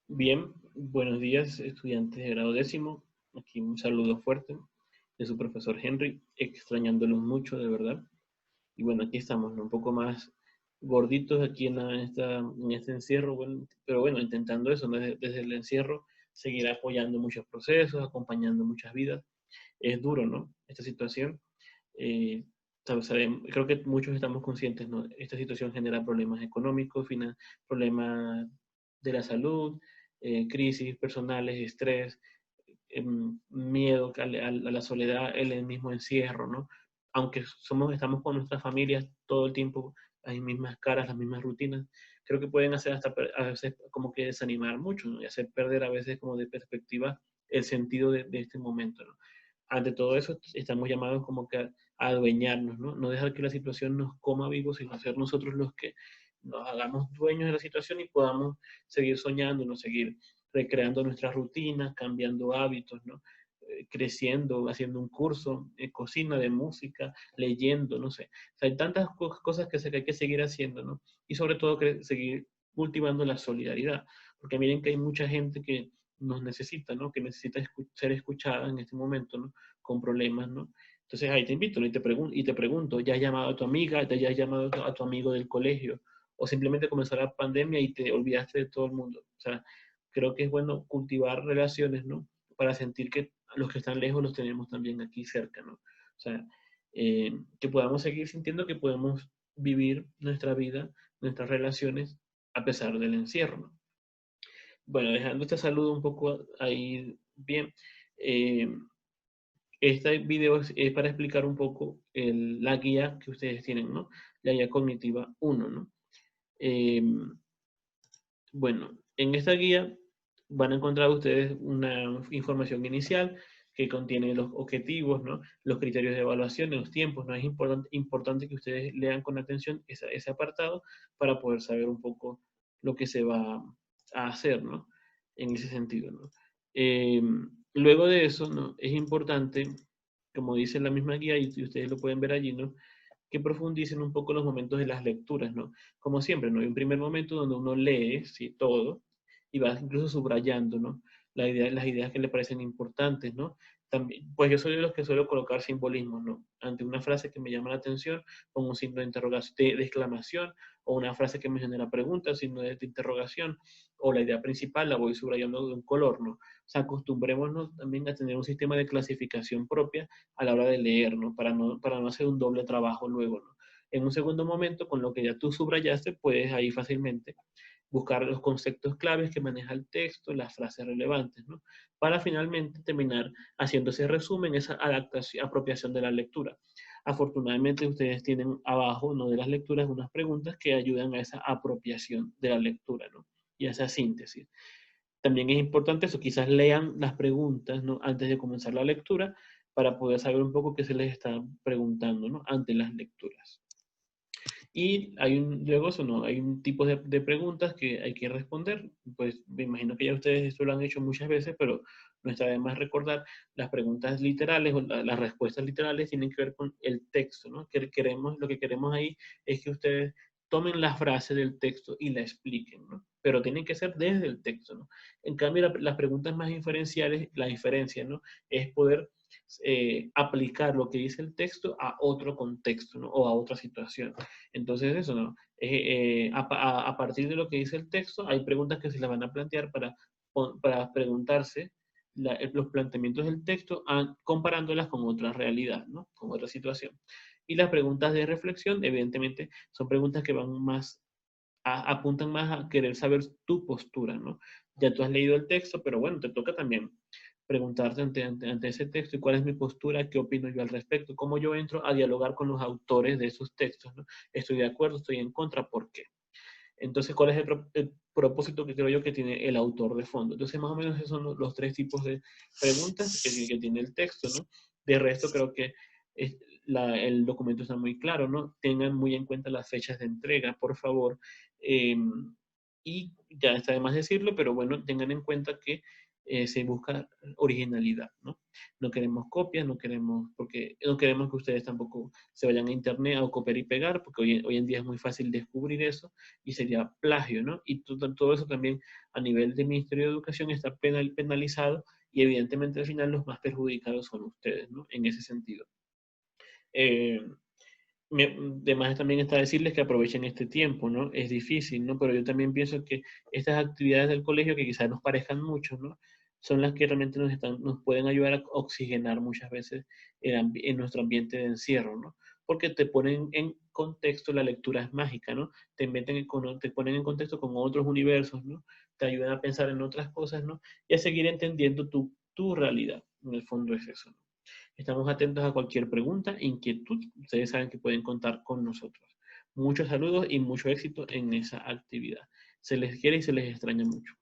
Bien, buenos días, estudiantes de grado décimo. Aquí un saludo fuerte de su profesor Henry, extrañándolos mucho, de verdad. Y bueno, aquí estamos, ¿no? Un poco más gorditos aquí en este encierro, bueno, pero bueno, intentando eso, ¿no? Desde el encierro, seguir apoyando muchos procesos, acompañando muchas vidas. Es duro, ¿no? Esta situación. Eh, Creo que muchos estamos conscientes, ¿no? Esta situación genera problemas económicos, problemas de la salud, crisis personales, estrés, miedo a la soledad, el mismo encierro, ¿no? Aunque estamos con nuestras familias todo el tiempo, las mismas caras, las mismas rutinas, creo que pueden hacer a veces como que desanimar mucho, ¿no? Y hacer perder a veces como de perspectiva el sentido de este momento, ¿no? Ante todo eso, estamos llamados como que a adueñarnos, ¿no? No dejar que la situación nos coma vivos, sino ser nosotros los que nos hagamos dueños de la situación y podamos seguir soñando, ¿no? Seguir recreando nuestras rutinas, cambiando hábitos, ¿no? Creciendo, haciendo un curso, cocina de música, leyendo, no sé. O sea, hay tantas cosas que hay que seguir haciendo, ¿no? Y sobre todo seguir cultivando la solidaridad, porque miren que hay mucha gente que nos necesita, ¿no? Que necesita ser escuchada en este momento, ¿no? Con problemas, ¿no? Entonces ahí te invito, ¿no? Y te pregunto, ¿ya has llamado a tu amiga, ya has llamado a tu amigo del colegio? O simplemente comenzó la pandemia y te olvidaste de todo el mundo. O sea, creo que es bueno cultivar relaciones, ¿no? Para sentir que los que están lejos los tenemos también aquí cerca, ¿no? O sea, que podamos seguir sintiendo que podemos vivir nuestra vida, nuestras relaciones, a pesar del encierro, ¿no? Bueno, dejando este saludo un poco ahí bien, eh, este video es para explicar un poco la guía que ustedes tienen, ¿no? La guía cognitiva uno, ¿no? Eh, bueno, en esta guía van a encontrar ustedes una información inicial que contiene los objetivos, ¿no? Los criterios de evaluación, los tiempos, ¿no? Es importante que ustedes lean con atención ese apartado para poder saber un poco lo que se va a hacer, ¿no? En ese sentido, ¿no? Eh, Luego de eso, ¿no? Es importante, como dice la misma guía, y ustedes lo pueden ver allí, ¿no? Que profundicen un poco los momentos de las lecturas, ¿no? Como siempre, ¿no? Hay un primer momento donde uno lee, sí, todo, y va incluso subrayando, ¿no? Las ideas que le parecen importantes, ¿no? También, pues yo soy de los que suelo colocar simbolismos, ¿no? Ante una frase que me llama la atención, pongo un signo de interrogación, de exclamación, o una frase que me genera pregunta, signo de interrogación, o la idea principal la voy subrayando de un color, ¿no? O sea, acostumbrémonos también a tener un sistema de clasificación propia a la hora de leer, ¿no? Para no hacer un doble trabajo luego, ¿no? En un segundo momento, con lo que ya tú subrayaste, puedes ahí fácilmente buscar los conceptos claves que maneja el texto, las frases relevantes, ¿no? Para finalmente terminar haciendo ese resumen, esa adaptación, apropiación de la lectura. Afortunadamente ustedes tienen abajo, ¿no? De las lecturas, unas preguntas que ayudan a esa apropiación de la lectura, ¿no? Y a esa síntesis. También es importante eso, quizás lean las preguntas, ¿no? Antes de comenzar la lectura para poder saber un poco qué se les está preguntando, ¿no? Ante las lecturas. Y luego eso, ¿no? Hay un tipo de preguntas que hay que responder. Pues me imagino que ya ustedes esto lo han hecho muchas veces, pero no está de más recordar las preguntas literales o las respuestas literales tienen que ver con el texto, ¿no? Lo que queremos ahí es que ustedes tomen la frase del texto y la expliquen, ¿no? Pero tienen que ser desde el texto, ¿no? En cambio, las preguntas más inferenciales, la diferencia, ¿no? Es poder aplicar lo que dice el texto a otro contexto, ¿no? O a otra situación. Entonces, eso, ¿no? A partir de lo que dice el texto, hay preguntas que se le van a plantear para preguntarse los planteamientos del texto comparándolas con otra realidad, ¿no? Con otra situación. Y las preguntas de reflexión, evidentemente, son preguntas que van más, apuntan más a querer saber tu postura, ¿no? Ya tú has leído el texto, pero bueno, te toca también preguntarte ante ese texto y cuál es mi postura, qué opino yo al respecto, cómo yo entro a dialogar con los autores de esos textos, ¿no? Estoy de acuerdo, estoy en contra, ¿por qué? Entonces, ¿cuál es el propósito que creo yo que tiene el autor de fondo? Entonces, más o menos esos son los tres tipos de preguntas que tiene el texto, ¿no? De resto, creo que el documento está muy claro, ¿no? Tengan muy en cuenta las fechas de entrega, por favor. Y ya está de más decirlo, pero bueno, tengan en cuenta que se busca originalidad, ¿no? No queremos copias, no queremos, porque no queremos que ustedes tampoco se vayan a internet a copiar y pegar, porque hoy en día es muy fácil descubrir eso y sería plagio, ¿no? Y todo eso también a nivel del Ministerio de Educación está penalizado y evidentemente al final los más perjudicados son ustedes, ¿no? En ese sentido. Eh, Además también está decirles que aprovechen este tiempo, ¿no? Es difícil, ¿no? Pero yo también pienso que estas actividades del colegio, que quizás nos parezcan mucho, ¿no? Son las que realmente nos pueden ayudar a oxigenar muchas veces en nuestro ambiente de encierro, ¿no? Porque te ponen en contexto, la lectura es mágica, ¿no? Te ponen en contexto con otros universos, ¿no? Te ayudan a pensar en otras cosas, ¿no? Y a seguir entendiendo tu realidad. En el fondo es eso, ¿no? Estamos atentos a cualquier pregunta, inquietud. Ustedes saben que pueden contar con nosotros. Muchos saludos y mucho éxito en esa actividad. Se les quiere y se les extraña mucho.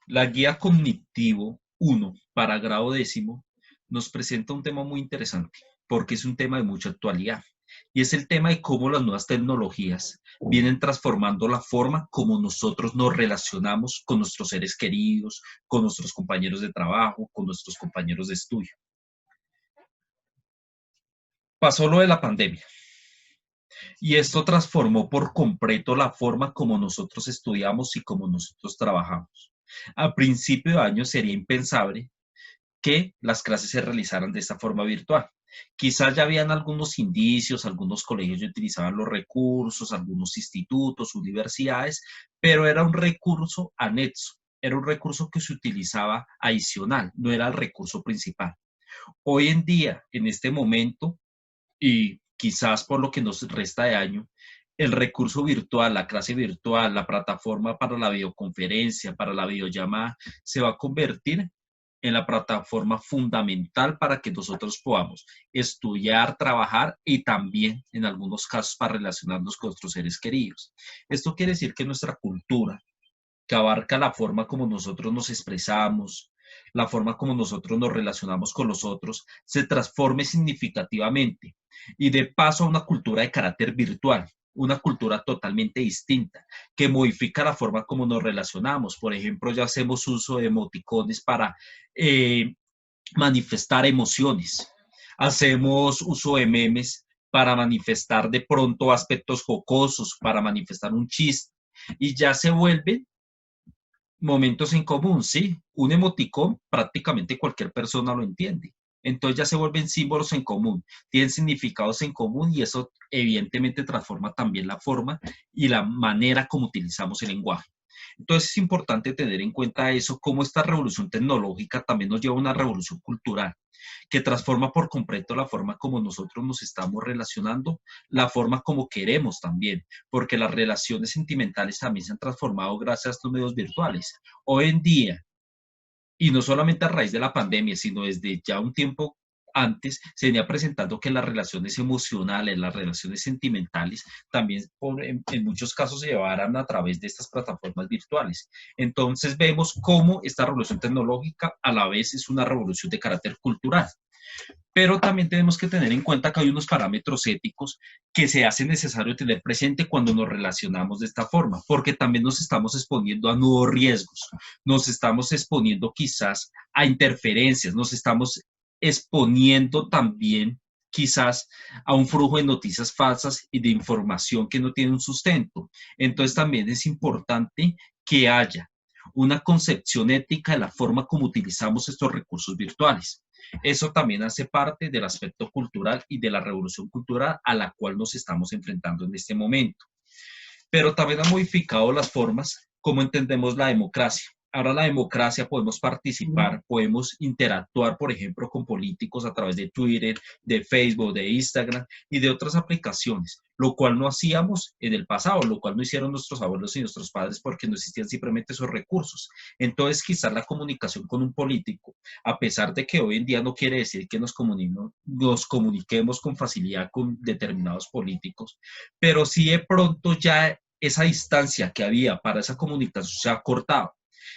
La guía cognitivo 1 para grado décimo nos presenta un tema muy interesante porque es un tema de mucha actualidad y es el tema de cómo las nuevas tecnologías vienen transformando la forma como nosotros nos relacionamos con nuestros seres queridos, con nuestros compañeros de trabajo, con nuestros compañeros de estudio. Pasó lo de la pandemia y esto transformó por completo la forma como nosotros estudiamos y como nosotros trabajamos. A principio de año sería impensable que las clases se realizaran de esta forma virtual. Quizás ya habían algunos indicios, algunos colegios ya utilizaban los recursos, algunos institutos, universidades, pero era un recurso anexo, era un recurso que se utilizaba adicional, no era el recurso principal. Hoy en día, en este momento, y quizás por lo que nos resta de año, el recurso virtual, la clase virtual, la plataforma para la videoconferencia, para la videollamada, se va a convertir en la plataforma fundamental para que nosotros podamos estudiar, trabajar y también en algunos casos para relacionarnos con nuestros seres queridos. Esto quiere decir que nuestra cultura, que abarca la forma como nosotros nos expresamos, la forma como nosotros nos relacionamos con los otros, se transforme significativamente y de paso a una cultura de carácter virtual, una cultura totalmente distinta, que modifica la forma como nos relacionamos. Por ejemplo, ya hacemos uso de emoticones para eh, manifestar emociones, hacemos uso de memes para manifestar de pronto aspectos jocosos, para manifestar un chiste, y ya se vuelven momentos en común, sí. Un emoticón prácticamente cualquier persona lo entiende. Entonces ya se vuelven símbolos en común, tienen significados en común y eso evidentemente transforma también la forma y la manera como utilizamos el lenguaje. Entonces es importante tener en cuenta eso, cómo esta revolución tecnológica también nos lleva a una revolución cultural que transforma por completo la forma como nosotros nos estamos relacionando, la forma como queremos también, porque las relaciones sentimentales también se han transformado gracias a estos medios virtuales. Hoy en día, y no solamente a raíz de la pandemia, sino desde ya un tiempo antes, se venía presentando que las relaciones emocionales, las relaciones sentimentales, también en muchos casos se llevaran a través de estas plataformas virtuales. Entonces vemos cómo esta revolución tecnológica a la vez es una revolución de carácter cultural. Pero también tenemos que tener en cuenta que hay unos parámetros éticos que se hace necesario tener presente cuando nos relacionamos de esta forma, porque también nos estamos exponiendo a nuevos riesgos, nos estamos exponiendo quizás a interferencias, nos estamos exponiendo también quizás a un flujo de noticias falsas y de información que no tiene un sustento. Entonces también es importante que haya una concepción ética de la forma como utilizamos estos recursos virtuales. Eso también hace parte del aspecto cultural y de la revolución cultural a la cual nos estamos enfrentando en este momento. Pero también ha modificado las formas como entendemos la democracia. Ahora la democracia podemos participar, podemos interactuar, por ejemplo, con políticos a través de Twitter, de Facebook, de Instagram y de otras aplicaciones, lo cual no hacíamos en el pasado, lo cual no hicieron nuestros abuelos y nuestros padres porque no existían simplemente esos recursos. Entonces, quizás la comunicación con un político, a pesar de que hoy en día no quiere decir que nos comuniquemos con facilidad con determinados políticos, pero sí de pronto ya esa distancia que había para esa comunicación se ha cortado.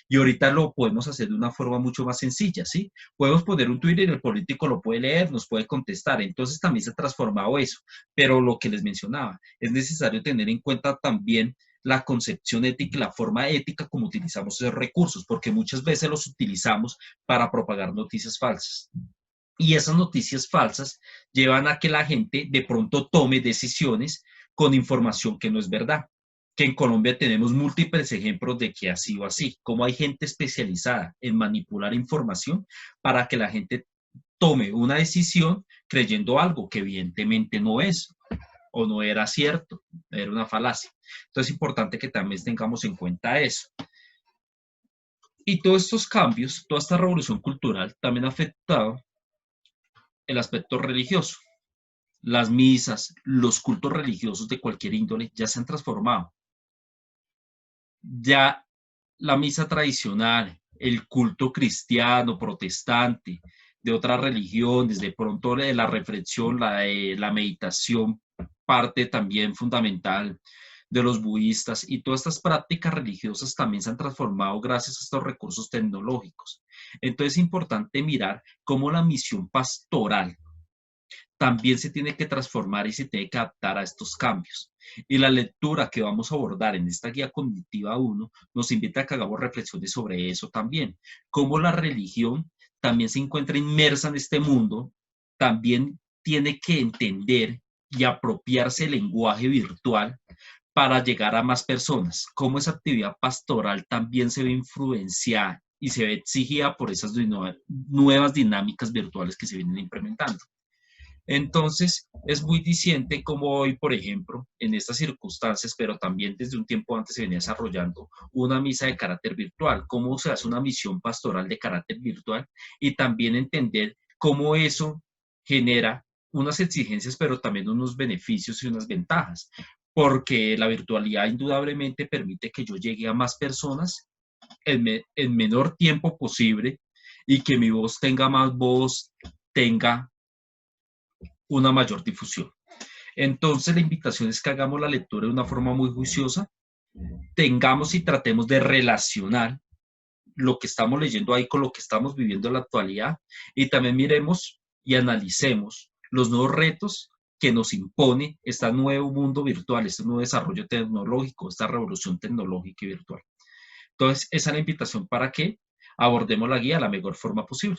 Y ahorita lo podemos hacer de una forma mucho más sencilla, ¿sí? Podemos poner un Twitter y el político lo puede leer, nos puede contestar. Entonces también se ha transformado eso. Pero lo que les mencionaba, es necesario tener en cuenta también la concepción ética y la forma ética como utilizamos esos recursos, porque muchas veces los utilizamos para propagar noticias falsas. Y esas noticias falsas llevan a que la gente de pronto tome decisiones con información que no es verdad. Que en Colombia tenemos múltiples ejemplos de que ha sido así, como hay gente especializada en manipular información para que la gente tome una decisión creyendo algo que evidentemente no es o no era cierto, era una falacia. Entonces es importante que también tengamos en cuenta eso. Y todos estos cambios, toda esta revolución cultural también ha afectado el aspecto religioso. Las misas, los cultos religiosos de cualquier índole ya se han transformado. Ya la misa tradicional, el culto cristiano, protestante, de otras religiones, de pronto de la reflexión, la meditación, parte también fundamental de los budistas y todas estas prácticas religiosas también se han transformado gracias a estos recursos tecnológicos. Entonces es importante mirar cómo la misión pastoral también se tiene que transformar y se tiene que adaptar a estos cambios. Y la lectura que vamos a abordar en esta guía cognitiva 1 nos invita a que hagamos reflexiones sobre eso también. Cómo la religión también se encuentra inmersa en este mundo, también tiene que entender y apropiarse del lenguaje virtual para llegar a más personas. Cómo esa actividad pastoral también se ve influenciada y se ve exigida por esas nuevas dinámicas virtuales que se vienen implementando. Entonces, es muy diciente como hoy, por ejemplo, en estas circunstancias, pero también desde un tiempo antes se venía desarrollando una misa de carácter virtual, cómo se hace una misión pastoral de carácter virtual y también entender cómo eso genera unas exigencias, pero también unos beneficios y unas ventajas, porque la virtualidad indudablemente permite que yo llegue a más personas en menor tiempo posible y que mi voz tenga más voz, tenga una mayor difusión. Entonces, la invitación es que hagamos la lectura de una forma muy juiciosa, tengamos y tratemos de relacionar lo que estamos leyendo ahí con lo que estamos viviendo en la actualidad y también miremos y analicemos los nuevos retos que nos impone este nuevo mundo virtual, este nuevo desarrollo tecnológico, esta revolución tecnológica y virtual. Entonces, esa es la invitación para que abordemos la guía de la mejor forma posible.